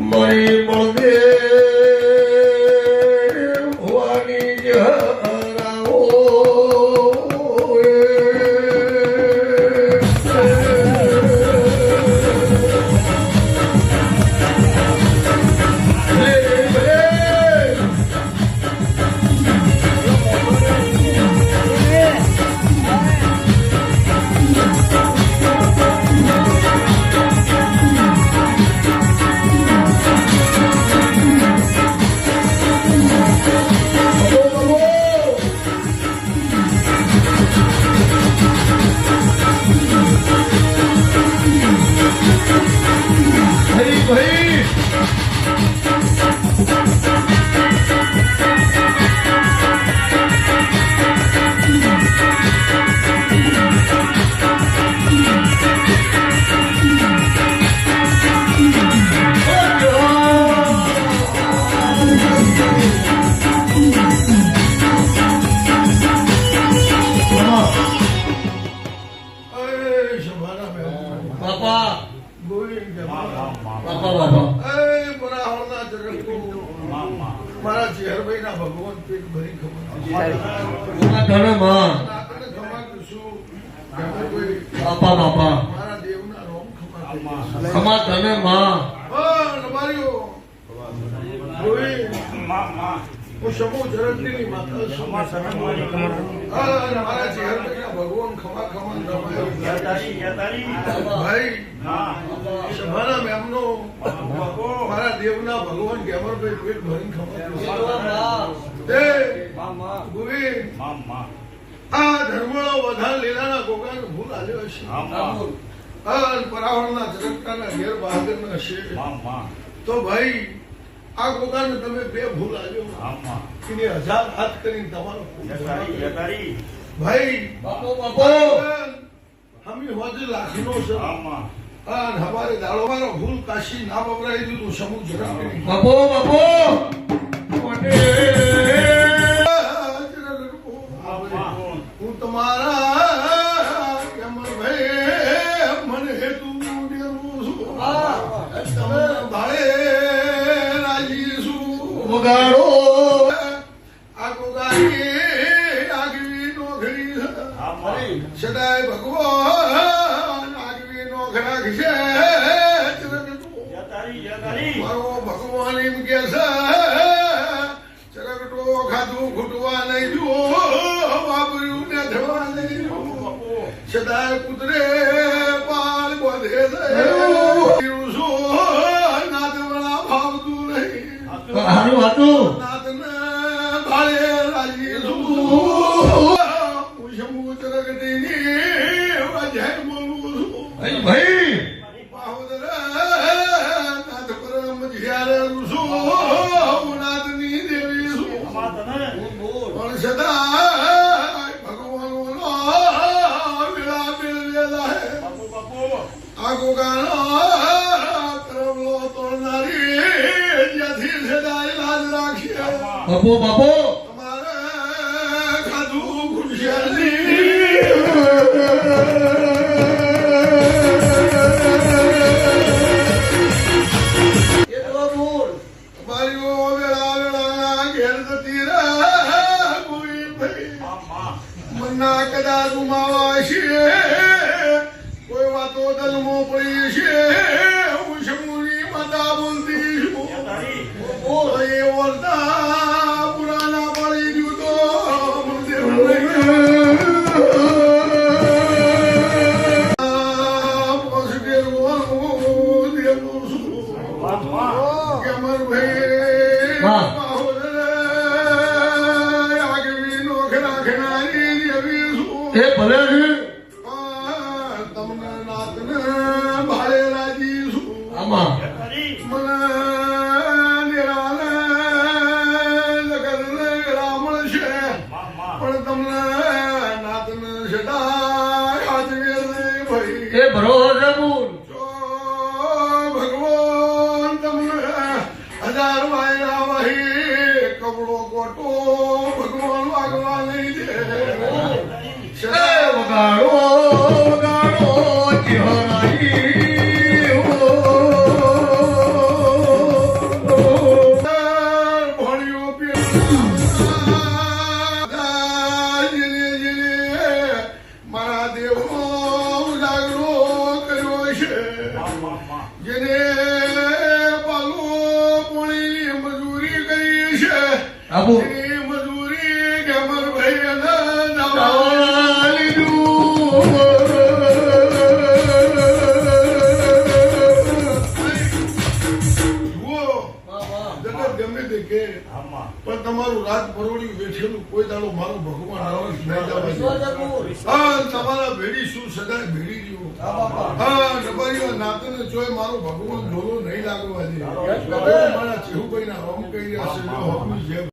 મારી મળે હોવાની જરાઓ મારા ચેહરભાઈ ના ભગવાન પેટ ભરી બાપા બાપા મારા દેવના રોમ ખમા તને માં હું સમૂહ જરંતીની માતા છું મારા ચેહરભાઈ ના ભગવાન ખમા ભાઈ સભાના મેમનો મારા દેવના ભગવાન ગેમરભાઈ પેટ ભરીને ખમા આ ધર્મળો વધાર લીલાના ગોગાનો ભૂલ આલ્યો છે પરાવળના જગતના ઘેર બહાદરના છે તો ભાઈ આ ગોગાને તમે બે ભૂલ આલ્યો એને 1000 હાથ કરીને તમારો ભાઈ હમી હોજે લાખનો છે અને હમારે દાડો મારો ભૂલ કાશી ના વપરાઈ દીધું સમૂહ જરા બાપો બાપો હું તમારા કેમર ભાઈ મને હેતુ દેવું છું તમે ભાડે રાજી છું વગાડો આ ગોગાની આગવી નોકરી સદાય ભગવાન આગવી નોકરી છે મારો ભગવાન એમ કે છે ચરકટો ખાધું ઘૂંટવા નહીં જુઓ વાપર્યું ને ધવા નહીં સદાય પુત્રે પાલ બધે નાદવડા ભાવતું નહીં નાદને ભાડે રાજી છું હું શંભુ ચરકટીની વજય બોલું છું ભાઈ નાથ પરમ જ્યારે છું નાદની દેવી છું પણ સદા બાપો બાપો તમારે ખાધું મના કદાચ ઉમાવા છે કોઈ વાતો દલમો પડી છે હું શમુની માતા બોલતી છું એ વર્તા પુરાના પડી ગયું તો કેમર ભાઈ તમને નાથને ભાડે રાજી છું મને નિરાને જગતને રામણ છે પણ તમને નાથને સદાય હાજવે નહીં ભાઈ એ ભરોસે બોલ ભગવાન તમને 1000 વાયરા વહી કપડો કોટો ભગવાન વાગવા નહીં દે વગાડો વગાડો મારા દેવનો ઉજાગરો કર્યો છે જેને પાલો પોણીની મજૂરી કરી છે એની મજૂરી ગમરભાઈ દવા લીધું જગત ગમે તે કે પણ તમારું રાત પરોડી બેઠેલું કોઈ દાડો મારો ભગવાન આવશ નહીં જવા. તમારા ભેડી શું સદાય ભેડી રહ્યો. તમારી નાતને ચોય મારો ભગવાન ઢોલો નહીં લાગવા દે. મારા ચેહુભાઈ ના હમ કહી રહ્યા છે.